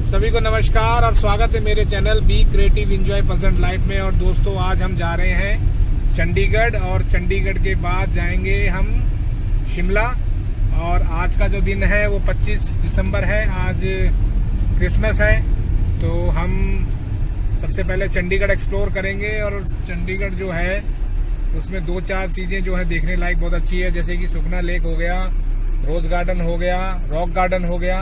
सभी को नमस्कार और स्वागत है मेरे channel be creative enjoy present life में। और दोस्तों, आज हम जा रहे हैं चंडीगढ़ और चंडीगढ़ के बाद जाएंगे हम शिमला। और आज का जो दिन है वो 25 दिसंबर है। आज क्रिसमस है, तो हम सबसे पहले चंडीगढ़ एक्सप्लोर करेंगे। और चंडीगढ़ जो है उसमें 2-4 चीज़ें जो है देखने लायक बहुत अच्छी है, जैसे कि सुखना लेक हो गया, रोज गार्डन हो गया, रॉक गार्डन हो गया।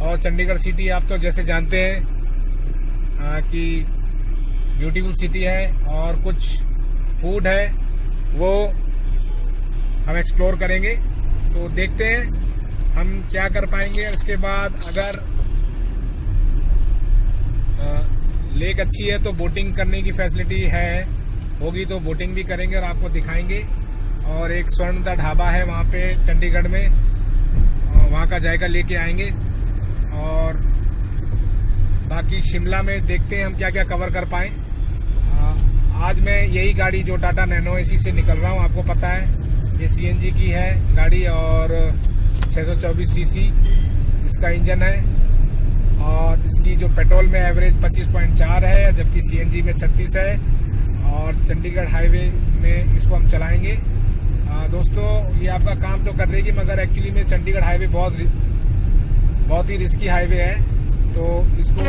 और चंडीगढ़ सिटी आप तो जैसे जानते हैं कि ब्यूटीफुल सिटी है। और कुछ फूड है वो हम एक्सप्लोर करेंगे, तो देखते हैं हम क्या कर पाएंगे। उसके बाद अगर लेक अच्छी है तो बोटिंग करने की फैसिलिटी होगी तो बोटिंग भी करेंगे और आपको दिखाएंगे। और एक स्वर्णदा ढाबा है वहाँ पे चंडीगढ़ में, वहाँ का जायका लेके आएंगे। और बाकी शिमला में देखते हैं हम क्या क्या कवर कर पाएँ। आज मैं यही गाड़ी जो टाटा नैनो एसी से निकल रहा हूँ, आपको पता है ये सीएनजी की है गाड़ी और 624 सीसी इसका इंजन है। और इसकी जो पेट्रोल में एवरेज 25.4 है, जबकि सीएनजी में 36 है। और चंडीगढ़ हाईवे में इसको हम चलाएंगे। दोस्तों, ये आपका काम तो कर देगी, मगर एक्चुअली में चंडीगढ़ हाईवे बहुत ही रिस्की हाईवे है, तो इसको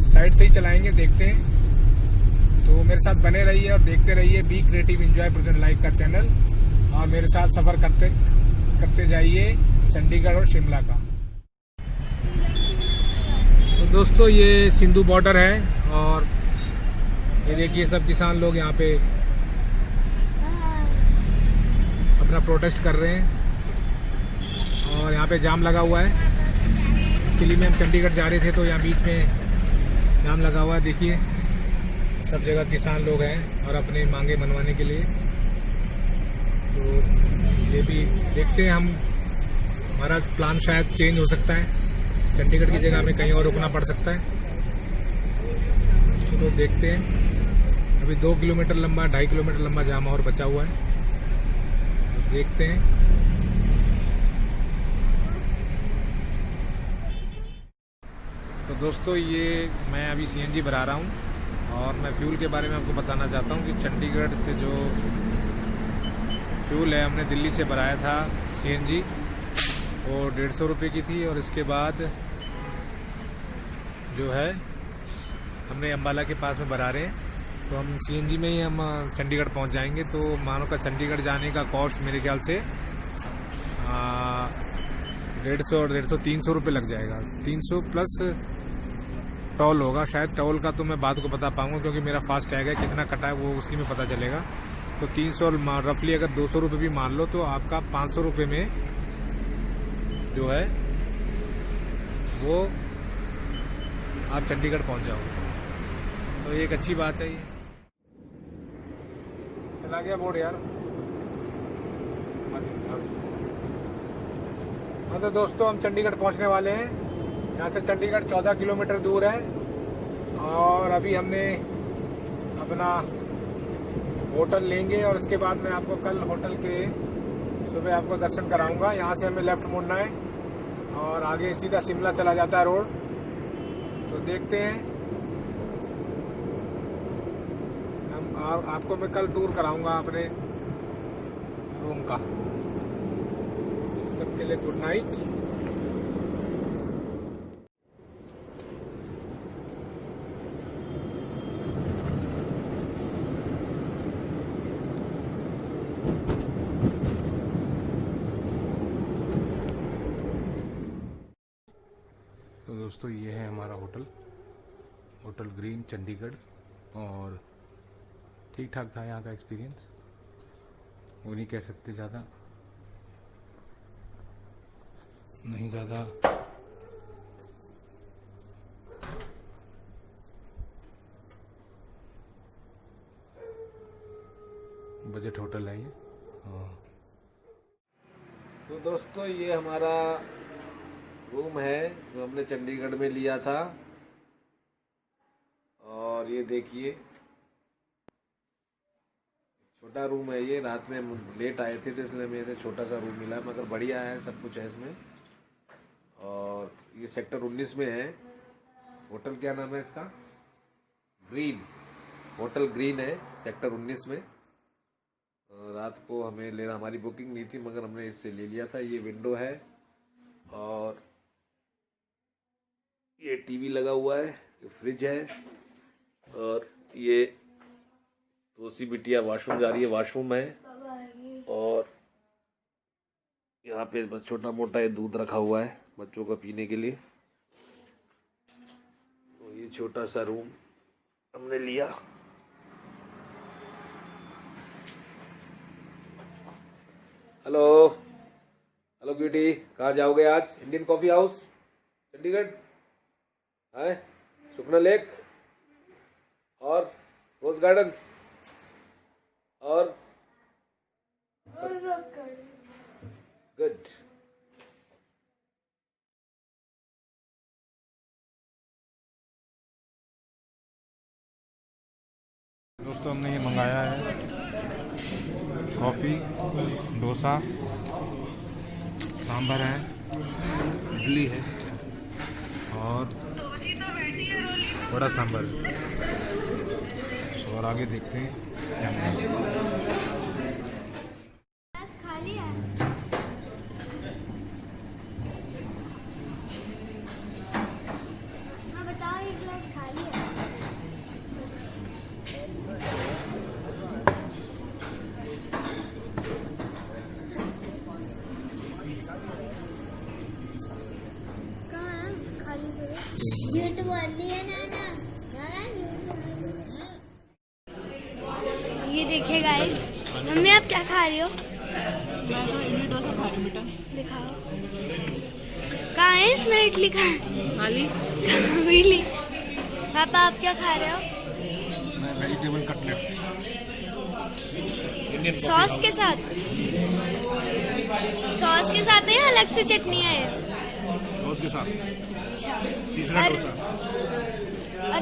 साइड से ही चलाएंगे। देखते हैं, तो मेरे साथ बने रहिए और देखते रहिए be creative enjoy present life का चैनल, और मेरे साथ सफर करते जाइए चंडीगढ़ और शिमला का। तो दोस्तों, ये सिंधु बॉर्डर है और ये देखिए सब किसान लोग यहाँ पे अपना प्रोटेस्ट कर रहे हैं। और यहाँ पे जाम लगा हुआ है। एक्चुअली में हम चंडीगढ़ जा रहे थे तो यहाँ बीच में जाम लगा हुआ है। देखिए सब जगह किसान लोग हैं और अपने मांगे मनवाने के लिए। तो ये भी देखते हैं हम, हमारा प्लान शायद चेंज हो सकता है। चंडीगढ़ की जगह हमें कहीं और रुकना पड़ सकता है, तो देखते हैं। अभी 2 किलोमीटर लंबा 2.5 किलोमीटर लंबा जाम और बचा हुआ है, देखते हैं। तो दोस्तों, ये मैं अभी सीएनजी भरा रहा हूँ और मैं फ्यूल के बारे में आपको बताना चाहता हूँ कि चंडीगढ़ से जो फ्यूल है हमने दिल्ली से भराया था सीएनजी, वो 150 रुपये की थी। और इसके बाद जो है हमने अम्बाला के पास में भरा रहे हैं, तो हम सीएनजी में ही हम चंडीगढ़ पहुंच जाएंगे। तो मानो का चंडीगढ़ जाने का कॉस्ट मेरे ख्याल से 150 300 रुपये लग जाएगा। 300 प्लस टोल होगा शायद। टोल का तो मैं बाद को बता पाऊंगा क्योंकि मेरा फास्ट टैग है, कितना कटा है वो उसी में पता चलेगा। तो 300 रफली अगर 200 रुपये भी मान लो तो आपका 500 रुपये में जो है वो आप चंडीगढ़ पहुंच जाओगे, तो एक अच्छी बात है। ये चला गया बोर्ड यार। हाँ तो दोस्तों, हम चंडीगढ़ पहुंचने वाले हैं। यहाँ से चंडीगढ़ 14 किलोमीटर दूर है। और अभी हमने अपना होटल लेंगे और उसके बाद मैं आपको कल होटल के सुबह आपको दर्शन कराऊंगा। यहाँ से हमें लेफ्ट मुड़ना है और आगे सीधा शिमला चला जाता है रोड। तो देखते हैं हम, आपको मैं कल टूर कराऊंगा अपने रूम का। सबके लिए गुड नाइट। तो दोस्तों, ये है हमारा होटल ग्रीन चंडीगढ़। और ठीक ठाक था यहाँ का एक्सपीरियंस, वो नहीं कह सकते ज़्यादा नहीं, ज़्यादा बजट होटल है ये। हाँ, तो दोस्तों, ये हमारा रूम है जो हमने चंडीगढ़ में लिया था। और ये देखिए छोटा रूम है ये। रात में हम लेट आए थे तो इसलिए हमें ऐसे छोटा सा रूम मिला, मगर बढ़िया है, सब कुछ है इसमें। और ये सेक्टर 19 में है। होटल क्या नाम है इसका? ग्रीन। होटल ग्रीन है सेक्टर 19 में। रात को हमें लेना, हमारी बुकिंग नहीं थी मगर हमने इससे ले लिया था। ये विंडो है और ये टीवी लगा हुआ है, ये फ्रिज है और ये तुलसी बिटिया वॉशरूम जा रही है, वॉशरूम है। और यहाँ पे बस छोटा मोटा ये दूध रखा हुआ है बच्चों का पीने के लिए। तो ये छोटा सा रूम हमने लिया। हेलो हेलो ब्यूटी, कहाँ जाओगे आज? इंडियन कॉफी हाउस चंडीगढ़ है, सुखना लेक और रोज गार्डन और गुड। दोस्तों हमने ये मंगाया है कॉफ़ी, डोसा, सांभर है, इडली है और बड़ा सांभर है। और आगे देखते हैं क्या मिलेगा। खाली है। हाँ बताओ, एक गिलास खाली है। कहाँ है? खाली करो। झूठ बोली है नाना। ये देखिए गाइस, मम्मी आप क्या खा रही हो? मैं तो इडली डोसा खा रही हूँ बेटा। दिखाओ कहाँ है, इसमें इडली का खाली मिली। पापा आप क्या खा रहे हो? मैं वेजिटेबल कटलेट सॉस के साथ? सॉस के साथ है या अलग से चटनी है? सॉस के साथ। अच्छा। तीसरा और डोसा।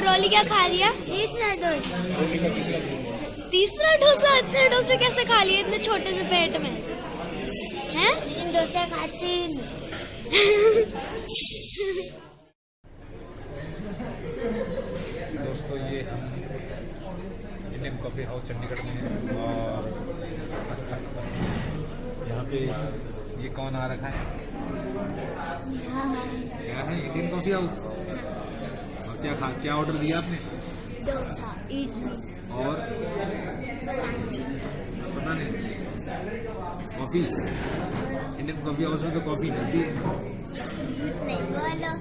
रोली क्या खा रही है? तीसरा डोसा। रोटी का तीसरा डोसा। तीसरा डोसा? इतने डोसे कैसे खा लिए इतने छोटे से पेट में? हैं? डोसा खाती। दोस्तों ये हम इंडियन कॉफ़ी हाउस चंडीगढ़ में हैं और यहाँ पे ये कौन आ रखा है? यहाँ है इंडियन कॉफ़ी हाउस। और क्या ऑर्डर दिया आपने? डोसा, इडली और पता नहीं, कॉफ़ी। इंडियन कॉफ़ी हाउस में तो कॉफ़ी मिलती है। नहीं बोलो।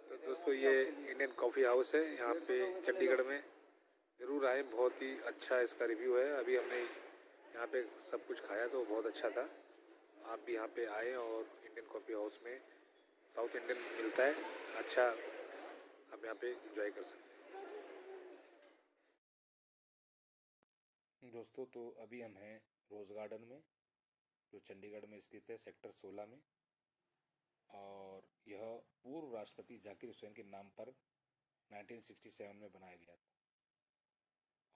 तो दोस्तों ये इंडियन कॉफ़ी हाउस है यहाँ पे चंडीगढ़ में, ज़रूर आए, बहुत ही अच्छा इसका रिव्यू है। अभी हमने यहाँ पे सब कुछ खाया तो बहुत अच्छा था। आप भी यहाँ पे आए और इंडियन कॉफ़ी हाउस में साउथ इंडियन मिलता है अच्छा, आप यहाँ पे एंजॉय कर सकते हैं। दोस्तों तो अभी हम हैं रोज़ गार्डन में, जो चंडीगढ़ में स्थित है सेक्टर 16 में। और यह पूर्व राष्ट्रपति जाकिर हुसैन के नाम पर 1967 में बनाया गया था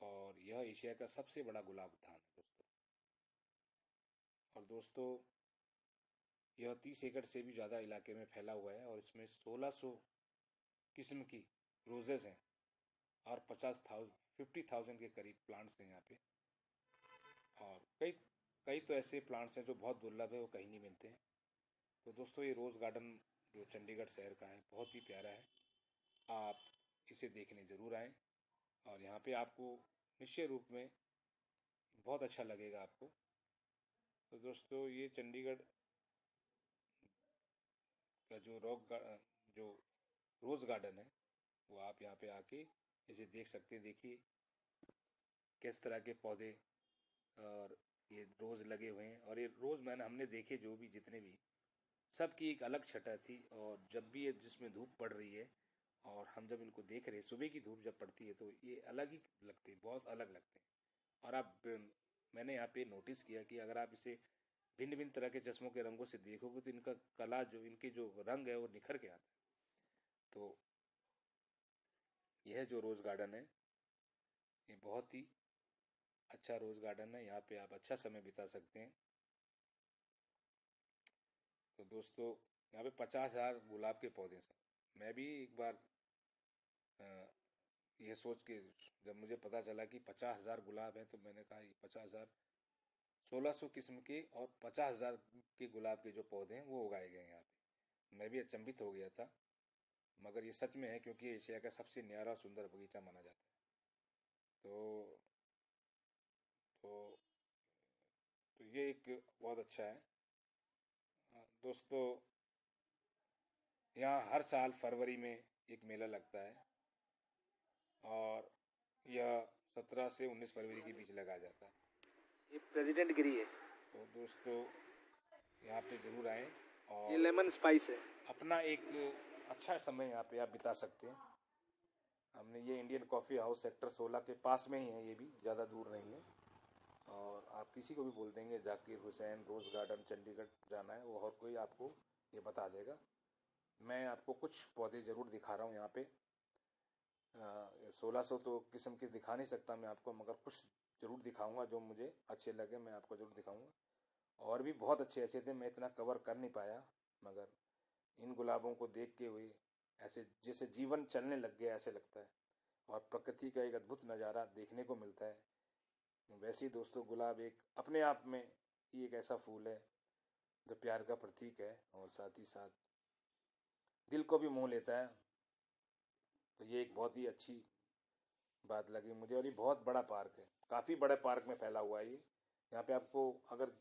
और यह एशिया का सबसे बड़ा गुलाब उद्यान है दोस्तों। और दोस्तों यह 30 एकड़ से भी ज़्यादा इलाके में फैला हुआ है और इसमें 1600 किस्म की रोजेज हैं और 50,000 के करीब प्लांट्स हैं यहाँ पे। और कई तो ऐसे प्लांट्स हैं जो बहुत दुर्लभ है, वो कहीं नहीं मिलते हैं। तो दोस्तों ये रोज़ गार्डन जो चंडीगढ़ शहर का है बहुत ही प्यारा है, आप इसे देखने ज़रूर आएँ और यहाँ पे आपको निश्चय रूप में बहुत अच्छा लगेगा आपको। तो दोस्तों ये चंडीगढ़ का जो रोज़ गार्डन है वो आप यहाँ पे आके इसे देख सकते हैं। देखिए किस तरह के पौधे और ये रोज़ लगे हुए हैं। और ये रोज़ हमने देखे जो भी जितने भी, सबकी एक अलग छटा थी। और जब भी ये जिसमें धूप पड़ रही है और हम जब इनको देख रहे हैं, सुबह की धूप जब पड़ती है तो ये अलग ही लगते हैं, बहुत अलग लगते हैं। और मैंने यहाँ पे नोटिस किया कि अगर आप इसे भिन्न भिन्न तरह के चश्मों के रंगों से देखोगे तो इनके जो रंग है वो निखर के आता है। तो यह जो रोज़ गार्डन है ये बहुत ही अच्छा रोज गार्डन है, यहाँ पे आप अच्छा समय बिता सकते हैं। तो दोस्तों यहाँ पे 50,000 गुलाब के पौधे हैं। मैं भी एक बार ये सोच के, जब मुझे पता चला कि 50,000 गुलाब हैं, तो मैंने कहा ये 50,000 1600 किस्म के और 50,000 के गुलाब के जो पौधे हैं वो उगाए गए हैं यहाँ पे। मैं भी अचंभित हो गया था, मगर ये सच में है, क्योंकि ये एशिया का सबसे न्यारा और सुंदर बगीचा माना जाता है। तो तो तो ये एक बहुत अच्छा है। दोस्तों यहाँ हर साल फरवरी में एक मेला लगता है और यह 17 से 19 फरवरी के बीच लगाया जाता है। ये प्रेसिडेंट गिरी है, तो दोस्तों यहाँ पे ज़रूर आएँ और ये लेमन स्पाइस है। अपना एक अच्छा समय यहाँ पे आप बिता सकते हैं। हमने ये इंडियन कॉफ़ी हाउस सेक्टर 16 के पास में ही है, ये भी ज़्यादा दूर नहीं है। और आप किसी को भी बोल देंगे जाकिर हुसैन रोज़ गार्डन चंडीगढ़ जाना है, वो और कोई आपको ये बता देगा। मैं आपको कुछ पौधे ज़रूर दिखा रहा हूँ यहाँ पे। 1600 तो किस्म के दिखा नहीं सकता मैं आपको, मगर कुछ ज़रूर दिखाऊंगा जो मुझे अच्छे लगे, मैं आपको ज़रूर दिखाऊंगा। और भी बहुत अच्छे अच्छे थे, मैं इतना कवर कर नहीं पाया, मगर इन गुलाबों को देख के हुए ऐसे जैसे जीवन चलने लग गया ऐसे लगता है, और प्रकृति का एक अद्भुत नज़ारा देखने को मिलता है। वैसे ही दोस्तों गुलाब एक अपने आप में ही एक ऐसा फूल है जो प्यार का प्रतीक है और साथ ही साथ दिल को भी मोह लेता है। तो ये एक बहुत ही अच्छी बात लगी मुझे। और ये बहुत बड़ा पार्क है, काफ़ी बड़े पार्क में फैला हुआ है ये। यहाँ पे आपको अगर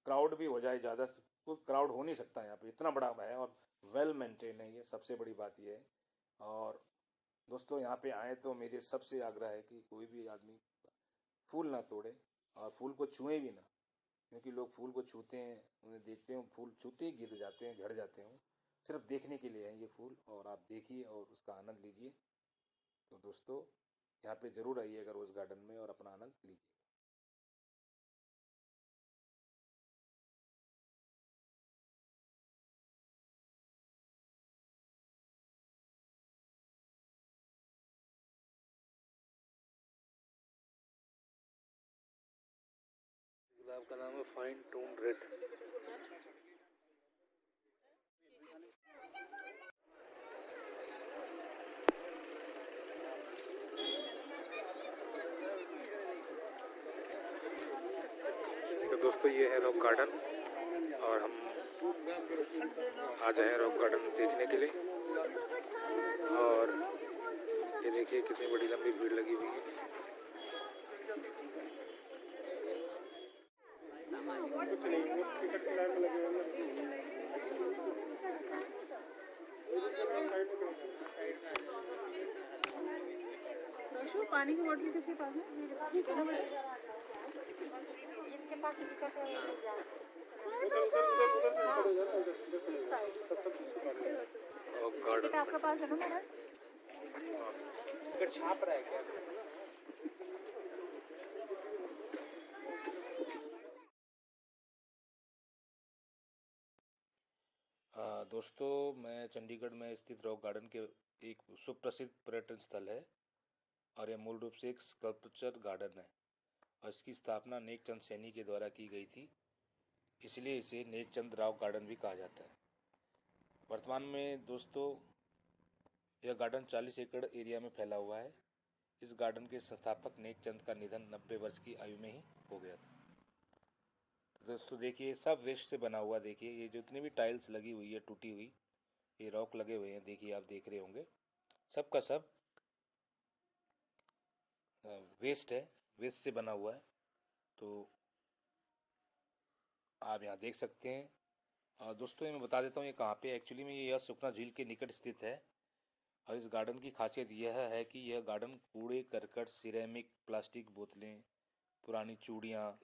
क्राउड भी हो जाए ज़्यादा, कोई क्राउड हो नहीं सकता यहाँ पे, इतना बड़ा है और वेल मेंटेन है, ये सबसे बड़ी बात ये है। और दोस्तों यहाँ पे आए तो मेरे सबसे आग्रह है कि कोई भी आदमी फूल ना तोड़े और फूल को छुए भी ना, क्योंकि लोग फूल को छूते हैं, उन्हें देखते हैं, फूल छूते ही गिर जाते हैं, झड़ जाते हैं। सिर्फ देखने के लिए है ये फूल, और आप देखिए और उसका आनंद लीजिए। तो दोस्तों यहाँ पे ज़रूर आइएगा रोज़ गार्डन में और अपना आनंद लीजिए। गुलाब का नाम है फाइन टून रेड। तो दोस्तों ये है रॉक गार्डन, और हम आ जाए रॉक गार्डन देखने के लिए। और ये देखिए कितनी बड़ी लंबी भीड़ लगी हुई है। दर्शु पानी की बोतल किसके पास है? इनके पास रॉक गार्डन आपके पास है ना मैडम? छाप रहा है क्या? दोस्तों मैं चंडीगढ़ में स्थित रॉक गार्डन के एक सुप्रसिद्ध पर्यटन स्थल है, और यह मूल रूप से एक स्कल्पचर गार्डन है, और इसकी स्थापना नेकचंद सैनी के द्वारा की गई थी, इसलिए इसे नेकचंद राव गार्डन भी कहा जाता है। वर्तमान में दोस्तों यह गार्डन 40 एकड़ एरिया में फैला हुआ है। इस गार्डन के संस्थापक नेकचंद का निधन 90 वर्ष की आयु में ही हो गया था। दोस्तों देखिए सब वेस्ट से बना हुआ, देखिए ये जितनी भी टाइल्स लगी हुई है टूटी हुई, ये रॉक लगे हुए हैं, देखिए आप देख रहे होंगे, सब का सब वेस्ट है, वेस्ट से बना हुआ है। तो आप यहाँ देख सकते हैं। और दोस्तों ये मैं बता देता हूँ ये कहाँ पे, एक्चुअली में यह सुखना झील के निकट स्थित है। और इस गार्डन की खासियत यह है कि यह गार्डन कूड़े करकट, सिरेमिक, प्लास्टिक बोतलें, पुरानी चूड़ियाँ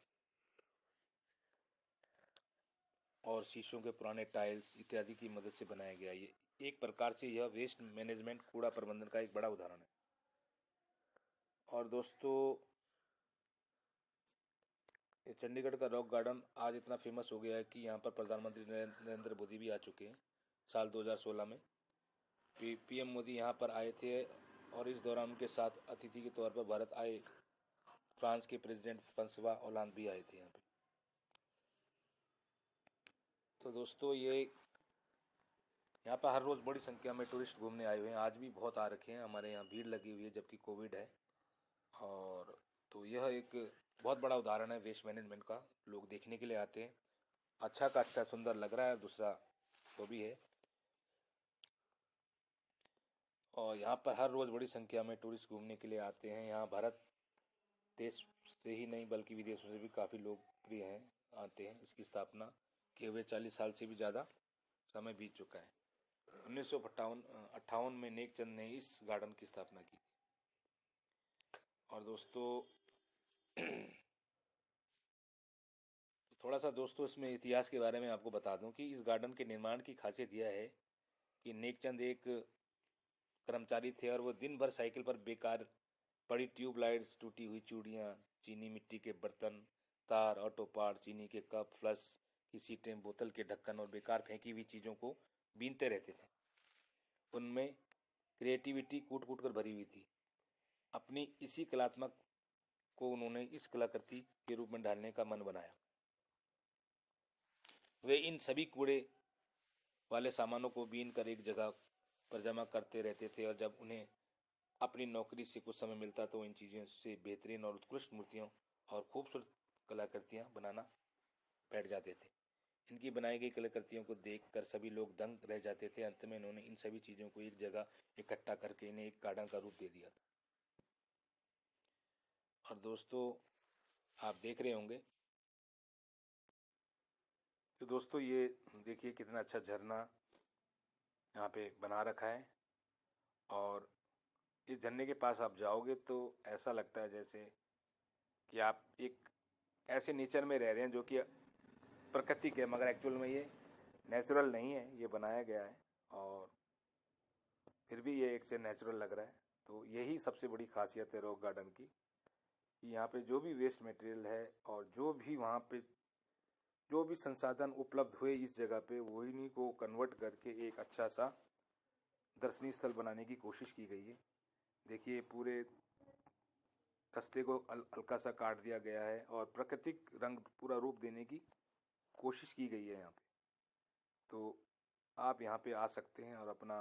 और शीशों के पुराने टाइल्स इत्यादि की मदद से बनाया गया। ये एक प्रकार से यह वेस्ट मैनेजमेंट, कूड़ा प्रबंधन का एक बड़ा उदाहरण है। और दोस्तों ये चंडीगढ़ का रॉक गार्डन आज इतना फेमस हो गया है कि यहाँ पर प्रधानमंत्री नरेंद्र मोदी भी आ चुके हैं। साल 2016 में पीएम मोदी यहाँ पर आए थे और इस दौरान उनके साथ अतिथि के तौर पर भारत आए फ्रांस के प्रेसिडेंट फ्रांसवा होलांद भी आए थे यहाँ पे। तो दोस्तों ये यहाँ पर हर रोज़ बड़ी संख्या में टूरिस्ट घूमने आए हुए हैं। आज भी बहुत आ रखे हैं, हमारे यहाँ भीड़ लगी हुई है जबकि कोविड है। और तो यह एक बहुत बड़ा उदाहरण है वेस्ट मैनेजमेंट का। लोग देखने के लिए आते हैं, अच्छा का अच्छा सुंदर लग रहा है, दूसरा वो भी है। और यहाँ पर हर रोज़ बड़ी संख्या में टूरिस्ट घूमने के लिए आते हैं। यहाँ भारत देश से ही नहीं बल्कि विदेशों से भी काफ़ी लोकप्रिय हैं, आते हैं। इसकी स्थापना किए हुए 40 साल से भी ज़्यादा समय बीत चुका है। 1958 में नेक चंद ने इस गार्डन की स्थापना की थी। और दोस्तों थोड़ा सा दोस्तों इसमें इतिहास के बारे में आपको बता दूं कि इस गार्डन के निर्माण की खासियत यह है कि नेक चंद एक कर्मचारी थे और वो दिन भर साइकिल पर बेकार पड़ी ट्यूबलाइट्स, टूटी हुई चूड़ियाँ, चीनी मिट्टी के बर्तन, तार, ऑटो पार्ट, चीनी के कप, फ्लश की सीटें, बोतल के ढक्कन और बेकार फेंकी हुई चीज़ों को बीनते रहते थे। उनमें क्रिएटिविटी कूट कूट कर भरी हुई थी। अपनी इसी कलात्मक को उन्होंने इस कलाकृति के रूप में ढालने का मन बनाया। वे इन सभी कूड़े वाले सामानों को बीन कर एक जगह पर जमा करते रहते थे और जब उन्हें अपनी नौकरी से कुछ समय मिलता तो इन चीज़ों से बेहतरीन और उत्कृष्ट मूर्तियों और खूबसूरत कलाकृतियाँ बनाना बैठ जाते थे। इनकी बनाई गई कलाकृतियों को देखकर सभी लोग दंग रह जाते थे। अंत में इन्होंने इन सभी चीज़ों को एक जगह इकट्ठा करके इन्हें एक गार्डन का रूप दे दिया था। और दोस्तों आप देख रहे होंगे, तो दोस्तों ये देखिए कितना अच्छा झरना यहाँ पे बना रखा है। और इस झरने के पास आप जाओगे तो ऐसा लगता है जैसे कि आप एक ऐसे नेचर में रह रहे हैं जो कि प्रकृति के, मगर एक्चुअल में ये नेचुरल नहीं है, ये बनाया गया है और फिर भी ये एक से नेचुरल लग रहा है। तो यही सबसे बड़ी खासियत है रॉक गार्डन की कि यहाँ पे जो भी वेस्ट मटेरियल है और जो भी वहाँ पे जो भी संसाधन उपलब्ध हुए इस जगह पे, वही इन्हीं को कन्वर्ट करके एक अच्छा सा दर्शनीय स्थल बनाने की कोशिश की गई है। देखिए पूरे रास्ते को हल्का सा काट दिया गया है और प्राकृतिक रंग पूरा रूप देने की कोशिश की गई है यहाँ पे। तो आप यहाँ पे आ सकते हैं और अपना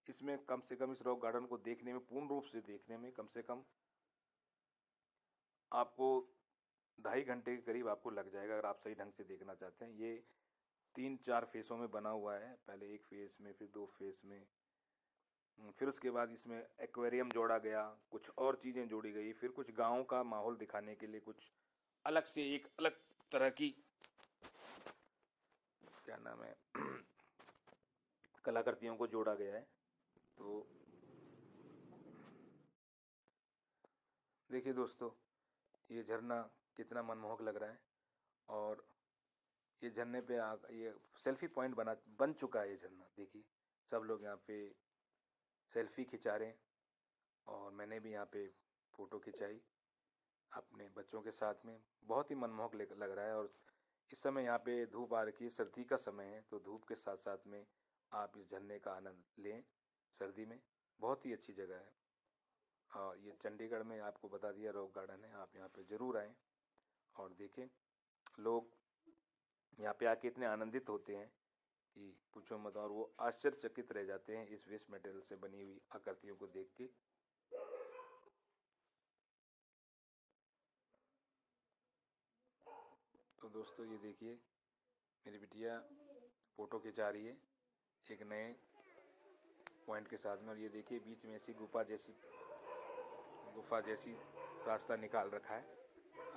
इसमें कम से कम इस रॉक गार्डन को देखने में, पूर्ण रूप से देखने में कम से कम आपको 2.5 घंटे के करीब आपको लग जाएगा अगर आप सही ढंग से देखना चाहते हैं। ये 3-4 फेसों में बना हुआ है, पहले एक फेस में, फिर 2 फेस में, फिर उसके बाद इसमें एक्वेरियम जोड़ा गया, कुछ और चीज़ें जोड़ी गई, फिर कुछ गांव का माहौल दिखाने के लिए कुछ अलग से एक अलग तरह की क्या नाम है कलाकृतियों को जोड़ा गया है। तो देखिए दोस्तों ये झरना कितना मनमोहक लग रहा है और ये झरने पे ये सेल्फी पॉइंट बन चुका है ये झरना। देखिए सब लोग यहाँ पे सेल्फी खिंचा रहे हैं और मैंने भी यहाँ पे फ़ोटो खिंचाई अपने बच्चों के साथ में। बहुत ही मनमोहक लग रहा है और इस समय यहाँ पे धूप आ रखी है, सर्दी का समय है, तो धूप के साथ साथ में आप इस झरने का आनंद लें सर्दी में। बहुत ही अच्छी जगह है और ये चंडीगढ़ में आपको बता दिया रॉक गार्डन है। आप यहाँ पे ज़रूर आएँ और देखें। लोग यहाँ पे आके इतने आनंदित होते हैं कि पूछो मत, और वो आश्चर्यचकित रह जाते हैं इस वेस्ट मटेरियल से बनी हुई आकृतियों को देख के। तो दोस्तों ये देखिए मेरी बिटिया फ़ोटो खिंचा रही है एक नए पॉइंट के साथ में, और ये देखिए बीच में ऐसी गुफा जैसी रास्ता निकाल रखा है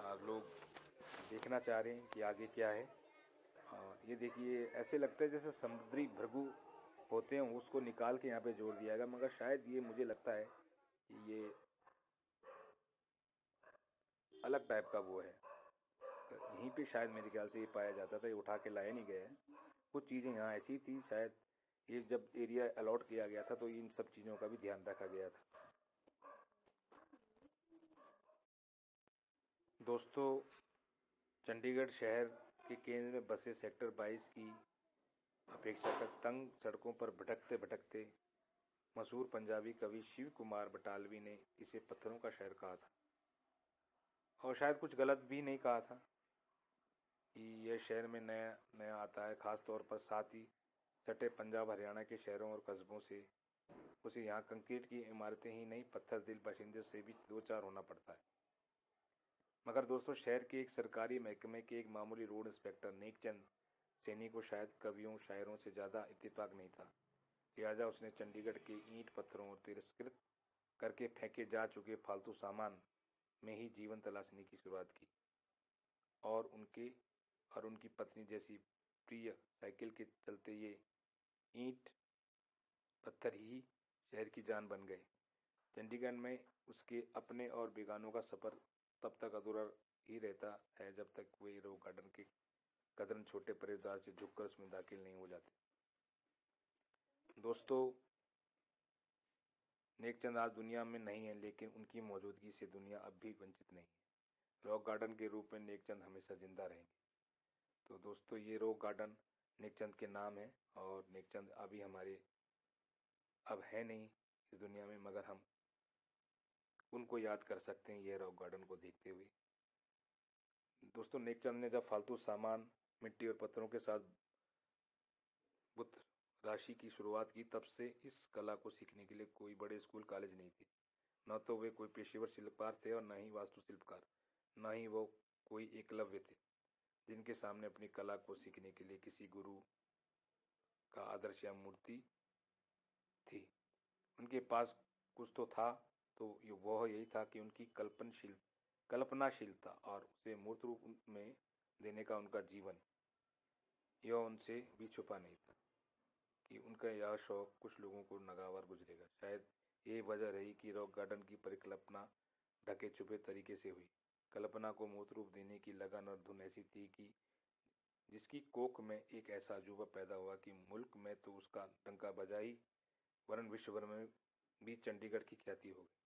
और लोग देखना चाह रहे हैं कि आगे क्या है। और ये देखिए ऐसे लगता है जैसे समुद्री भृगु होते हैं, उसको निकाल के यहाँ पे जोड़ दिया गया, मगर शायद ये मुझे लगता है कि ये अलग टाइप का वो है। यहीं पे शायद मेरे ख्याल से ये पाया जाता था, ये उठा के लाया नहीं गया है। कुछ चीज़ें यहाँ ऐसी थी, शायद ये जब एरिया अलॉट किया गया था तो इन सब चीज़ों का भी ध्यान रखा गया था। दोस्तों चंडीगढ़ शहर के केंद्र में बसे सेक्टर 22 की अपेक्षाकृत तंग सड़कों पर भटकते भटकते मशहूर पंजाबी कवि शिव कुमार बटालवी ने इसे पत्थरों का शहर कहा था, और शायद कुछ गलत भी नहीं कहा था कि यह शहर में नया नया आता है, खास तौर पर साथ ही सटे पंजाब हरियाणा के शहरों और कस्बों से उसे यहाँ कंक्रीट की इमारतें ही नहीं, पत्थर दिल बाशिंदे से भी दो चार होना पड़ता है। मगर दोस्तों, शहर के एक सरकारी महकमे के एक मामूली रोड इंस्पेक्टर नेकचंद सैनी को शायद कवियों शायरों से ज़्यादा इत्तेफाक नहीं था। लिहाजा उसने चंडीगढ़ के ईंट पत्थरों और तिरस्कृत करके फेंके जा चुके फालतू सामान में ही जीवन तलाशने की शुरुआत की, और उनकी पत्नी जैसी प्रिय साइकिल के चलते ये ईंट पत्थर ही शहर की जान बन गए। चंडीगढ़ में उसके अपने और बेगानों का सफ़र तब तक अधूरा ही रहता है जब तक वे रॉक गार्डन के कदम छोटे परिवार से झुककर उसमें दाखिल नहीं हो जाते। दोस्तों, नेकचंद आज दुनिया में नहीं है, लेकिन उनकी मौजूदगी से दुनिया अब भी वंचित नहीं है। रॉक गार्डन के रूप में नेकचंद हमेशा जिंदा रहेंगे। तो दोस्तों, ये रॉक गार्डन नेकचंद के नाम है, और नेकचंद अभी अब है नहीं इस दुनिया में, मगर हम उनको याद कर सकते हैं ये रॉक गार्डन को देखते हुए। दोस्तों, नेकचंद ने जब फालतू सामान, मिट्टी और पत्थरों के साथ बुत राशि की शुरुआत की, तब से इस कला को सीखने के लिए कोई बड़े स्कूल कॉलेज नहीं थे। न तो वे कोई पेशेवर शिल्पकार थे और न ही वास्तुशिल्पकार, न ही वो कोई एकलव्य थे जिनके सामने अपनी कला को सीखने के लिए किसी गुरु का आदर्श या मूर्ति थी। उनके पास कुछ तो था, तो वह यही था कि उनकी कल्पनाशीलता और उसे मूर्त रूप में देने का उनका जीवन। यह उनसे भी छुपा नहीं था कि उनका यह शौक कुछ लोगों को नागवार गुजरेगा। शायद यही वजह रही कि रॉक गार्डन की परिकल्पना ढके छुपे तरीके से हुई। कल्पना को मूर्त रूप देने की लगन और धुन ऐसी थी कि जिसकी कोख में एक ऐसा अजूबा पैदा हुआ कि मुल्क में तो उसका डंका बजा ही, वरन विश्व भर में भी चंडीगढ़ की ख्याति हो गई।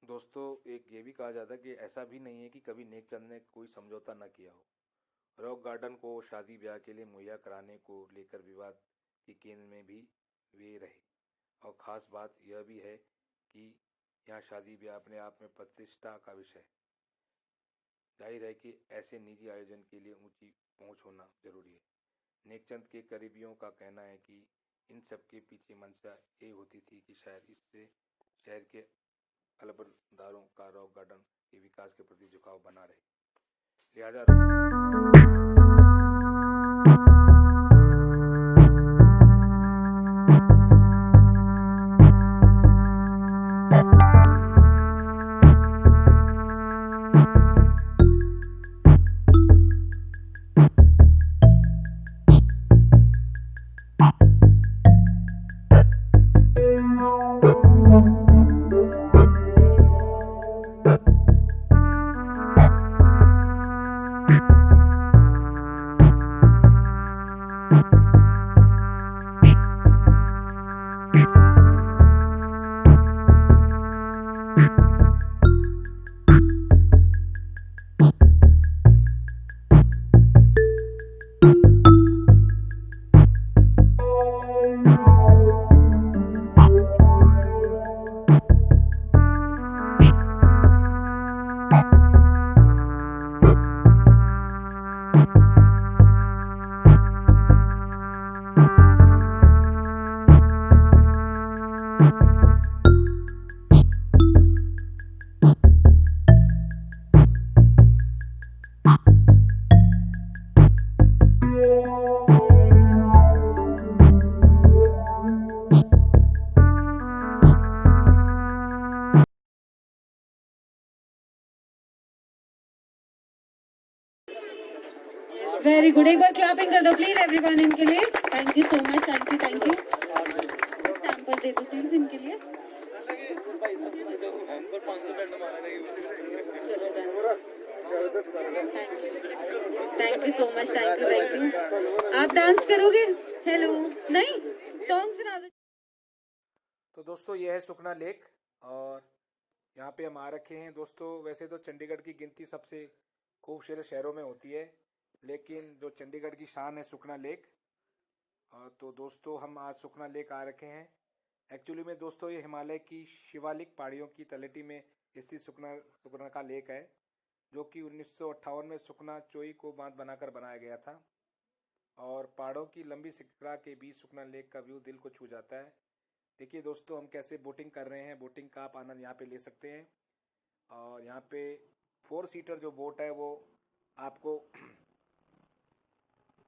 दोस्तों, एक ये भी कहा जाता है कि ऐसा भी नहीं है कि कभी नेकचंद ने कोई समझौता न किया हो। रॉक गार्डन को शादी ब्याह के लिए मुहैया कराने को लेकर विवाद के केंद्र में भी वे रहे, और ख़ास बात यह भी है कि यहाँ शादी ब्याह अपने आप में प्रतिष्ठा का विषय है। जाहिर है कि ऐसे निजी आयोजन के लिए ऊंची पहुंच होना जरूरी है। नेकचंद के करीबियों का कहना है कि इन सब के पीछे मंशा ये होती थी कि शायद इससे शहर के अलबरदारों का रॉक गार्डन के विकास के प्रति झुकाव बना रहे। लिहाजा वेरी गुड, एक बार क्लैपिंग कर दो प्लीज एवरीवन इनके लिए। Thank you so much, thank you. Stamp पर दे दो प्लीज इनके लिए। Thank you so much, thank you. आप डांस करोगे? हेलो, नहीं, सॉन्ग सुना दो। तो दोस्तों, यह है सुखना लेक, और यहाँ पे हम आ रखे हैं। दोस्तों, वैसे तो चंडीगढ़ की गिनती सबसे खूबसूरत शहरों में होती है, लेकिन जो चंडीगढ़ की शान है सुखना लेक, तो दोस्तों हम आज सुखना लेक आ रखे हैं। एक्चुअली में दोस्तों ये हिमालय की शिवालिक पहाड़ियों की तलहटी में स्थित सुखना का लेक है, जो कि 1958 में सुखना चोई को बांध बनाकर बनाया गया था। और पहाड़ों की लंबी श्रृंखला के बीच सुखना लेक का व्यू दिल को छू जाता है। देखिए दोस्तों हम कैसे बोटिंग कर रहे हैं। बोटिंग का आप आनंद यहाँ पे ले सकते हैं। और यहाँ पे 4 सीटर जो बोट है वो आपको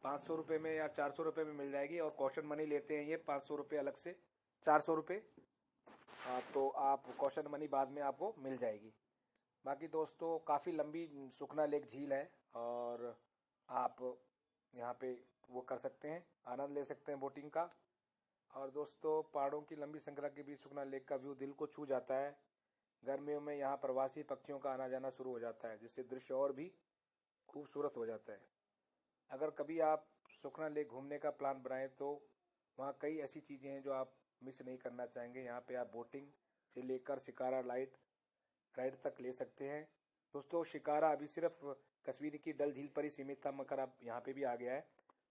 500 रुपये में या 400 रुपये में मिल जाएगी। और कॉशन मनी लेते हैं ये 500 रुपये अलग से, 400 रुपये। तो आप कॉशन मनी बाद में आपको मिल जाएगी। बाकी दोस्तों काफ़ी लंबी सुखना लेक झील है और आप यहाँ पे वो कर सकते हैं, आनंद ले सकते हैं बोटिंग का। और दोस्तों पहाड़ों की लंबी श्रृंखला के बीच सुखना लेक का व्यू दिल को छू जाता है। गर्मियों में यहाँ प्रवासी पक्षियों का आना जाना शुरू हो जाता है, जिससे दृश्य और भी खूबसूरत हो जाता है। अगर कभी आप सुखना लेक घूमने का प्लान बनाएं तो वहाँ कई ऐसी चीज़ें हैं जो आप मिस नहीं करना चाहेंगे। यहाँ पे आप बोटिंग से लेकर शिकारा राइड तक ले सकते हैं। दोस्तों शिकारा अभी सिर्फ कश्मीर की डल झील पर ही सीमित था, मगर अब यहाँ पे भी आ गया है,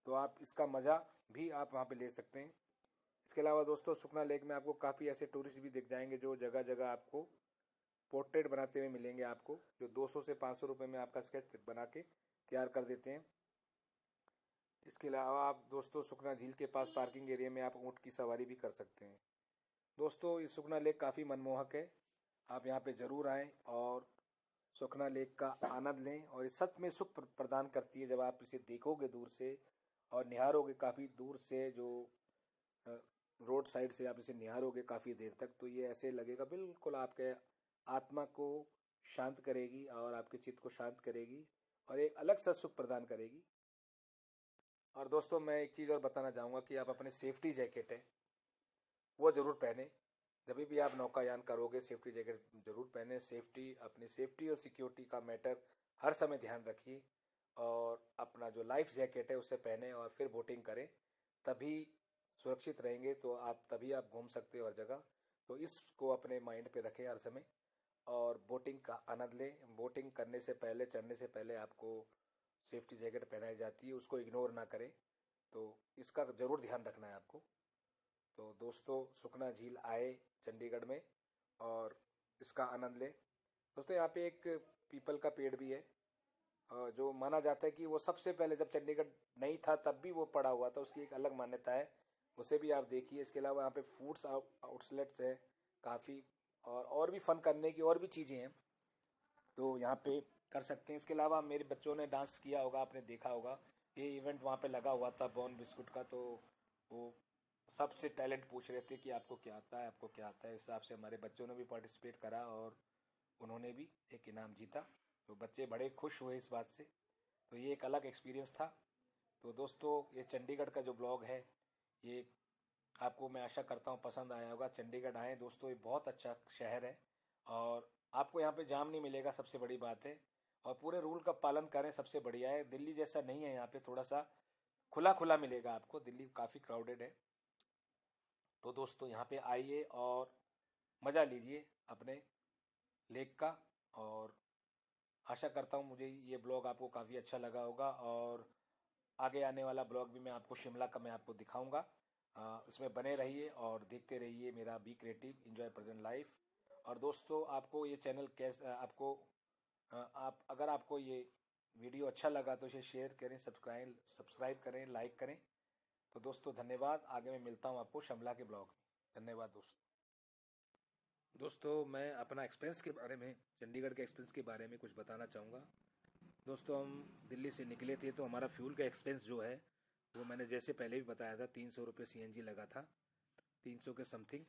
तो आप इसका मज़ा भी आप वहाँ पे ले सकते हैं। इसके अलावा दोस्तों सुखना लेक में आपको काफ़ी ऐसे टूरिस्ट भी दिख जाएंगे जो जगह जगह आपको पोर्ट्रेट बनाते हुए मिलेंगे आपको, जो 200 से 500 रुपये में आपका स्केच बना के तैयार कर देते हैं। इसके अलावा आप दोस्तों सुखना झील के पास पार्किंग एरिया में आप ऊँट की सवारी भी कर सकते हैं। दोस्तों ये सुखना लेक काफ़ी मनमोहक है, आप यहाँ पे ज़रूर आएँ और सुखना लेक का आनंद लें। और ये सच में सुख प्रदान करती है जब आप इसे देखोगे दूर से और निहारोगे काफ़ी दूर से, जो रोड साइड से आप इसे निहारोगे काफ़ी देर तक, तो ये ऐसे लगेगा बिल्कुल आपके आत्मा को शांत करेगी और आपके चित्त को शांत करेगी और एक अलग सा सुख प्रदान करेगी। और दोस्तों मैं एक चीज़ और बताना चाहूँगा कि आप अपने सेफ्टी जैकेट है वो ज़रूर पहने। जब भी आप नौकायान करोगे सेफ्टी जैकेट ज़रूर पहने। अपनी सेफ्टी और सिक्योरिटी का मैटर हर समय ध्यान रखिए और अपना जो लाइफ जैकेट है उसे पहने और फिर बोटिंग करें, तभी सुरक्षित रहेंगे। तो तभी आप घूम सकते हो हर जगह। तो इसको अपने माइंड पे रखें हर समय और बोटिंग का आनंद लें। बोटिंग करने से पहले, चढ़ने से पहले आपको सेफ्टी जैकेट पहनाई जाती है, उसको इग्नोर ना करें। तो इसका ज़रूर ध्यान रखना है आपको। तो दोस्तों सुखना झील आए चंडीगढ़ में और इसका आनंद लें। दोस्तों यहाँ पे एक पीपल का पेड़ भी है, जो माना जाता है कि वो सबसे पहले जब चंडीगढ़ नहीं था तब भी वो पड़ा हुआ था, उसकी एक अलग मान्यता है, उसे भी आप देखिए। इसके अलावा यहाँ पे फूड्स आउटलेट्स हैं काफ़ी, और भी फन करने की और भी चीज़ें हैं, तो यहाँ पे कर सकते हैं। इसके अलावा मेरे बच्चों ने डांस किया होगा, आपने देखा होगा, ये इवेंट वहाँ पे लगा हुआ था बॉर्न बिस्कुट का, तो वो सबसे टैलेंट पूछ रहे थे कि आपको क्या आता है, आपको क्या आता है। इस हिसाब से हमारे बच्चों ने भी पार्टिसिपेट करा और उन्होंने भी एक इनाम जीता, तो बच्चे बड़े खुश हुए इस बात से। तो ये एक अलग एक्सपीरियंस था। तो दोस्तों ये चंडीगढ़ का जो ब्लॉग है ये आपको मैं आशा करता हूँ पसंद आया होगा। चंडीगढ़ आएँ दोस्तों, ये बहुत अच्छा शहर है और आपको यहाँ पे जाम नहीं मिलेगा, सबसे बड़ी बात है। और पूरे रूल का पालन करें, सबसे बढ़िया है। दिल्ली जैसा नहीं है, यहाँ पे थोड़ा सा खुला खुला मिलेगा आपको, दिल्ली काफ़ी क्राउडेड है। तो दोस्तों यहाँ पे आइए और मज़ा लीजिए अपने लेक का। और आशा करता हूँ मुझे ये ब्लॉग आपको काफ़ी अच्छा लगा होगा और आगे आने वाला ब्लॉग भी मैं आपको शिमला का मैं आपको दिखाऊंगा। इसमें बने रहिए और देखते रहिए मेरा be creative enjoy present life. और दोस्तों आपको ये चैनल अगर आपको ये वीडियो अच्छा लगा तो इसे शेयर करें, सब्सक्राइब करें, लाइक करें। तो दोस्तों धन्यवाद। आगे मैं मिलता हूँ आपको शिमला के ब्लॉग में। धन्यवाद दोस्तों मैं अपना एक्सपीरियंस के बारे में, चंडीगढ़ के एक्सपीरियंस के बारे में कुछ बताना चाहूँगा। दोस्तों हम दिल्ली से निकले थे तो हमारा फ्यूल का एक्सपेंस जो है वो मैंने जैसे पहले भी बताया था, 300 रुपये CNG लगा था, 300 के समथिंग,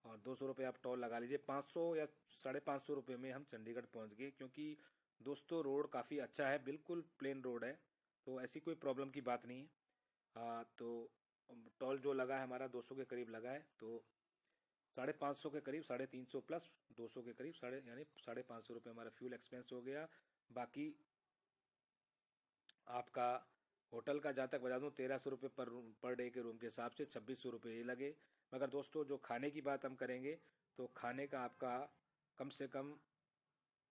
और 200 रुपये आप टोल लगा लीजिए। 500 या 550 रुपये में हम चंडीगढ़ पहुंच गए। क्योंकि दोस्तों रोड काफ़ी अच्छा है, बिल्कुल प्लेन रोड है, तो ऐसी कोई प्रॉब्लम की बात नहीं है। तो टोल जो लगा है हमारा 200 के करीब लगा है, तो 550 के करीब, 350 प्लस 200 के करीब यानी 550 रुपये हमारा फ्यूल एक्सपेंस हो गया। बाकी आपका होटल का जहाँ तक बता दूँ 1300 रुपये पर डे के रूम के हिसाब से 2600 रुपये ये लगे। मगर दोस्तों जो खाने की बात हम करेंगे तो खाने का आपका कम से कम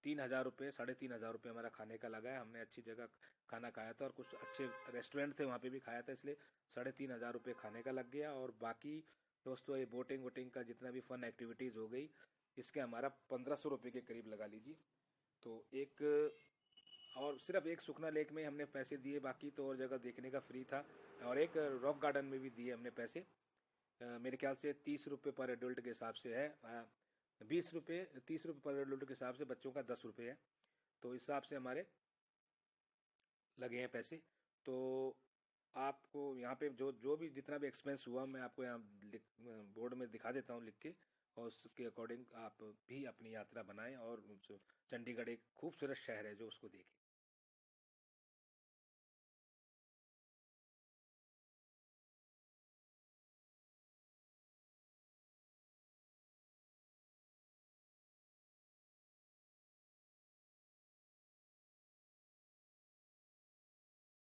3,000 रुपये 3,500 रुपये हमारा खाने का लगा है। हमने अच्छी जगह खाना खाया था और कुछ अच्छे रेस्टोरेंट थे वहाँ पे भी खाया था, इसलिए 3,500 रुपये खाने का लग गया। और बाकी दोस्तों ये बोटिंग वोटिंग का जितना भी फन एक्टिविटीज़ हो गई, इसके हमारा 1,500 रुपये के करीब लगा लीजिए। तो एक और सिर्फ एक सुखना लेक में हमने पैसे दिए, बाकी तो और जगह देखने का फ्री था। और एक रॉक गार्डन में भी दिए हमने पैसे, मेरे ख्याल से 30 रुपये पर एडल्ट के हिसाब से है, 30 रुपये पर एडल्ट के हिसाब से, बच्चों का 10 रुपये है। तो इस हिसाब से हमारे लगे हैं पैसे। तो आपको यहाँ पे जो भी जितना भी एक्सपेंस हुआ मैं आपको यहाँ बोर्ड में दिखा देता हूँ लिख के, और उसके अकॉर्डिंग आप भी अपनी यात्रा बनाएं और चंडीगढ़ एक खूबसूरत शहर है जो उसको देखें।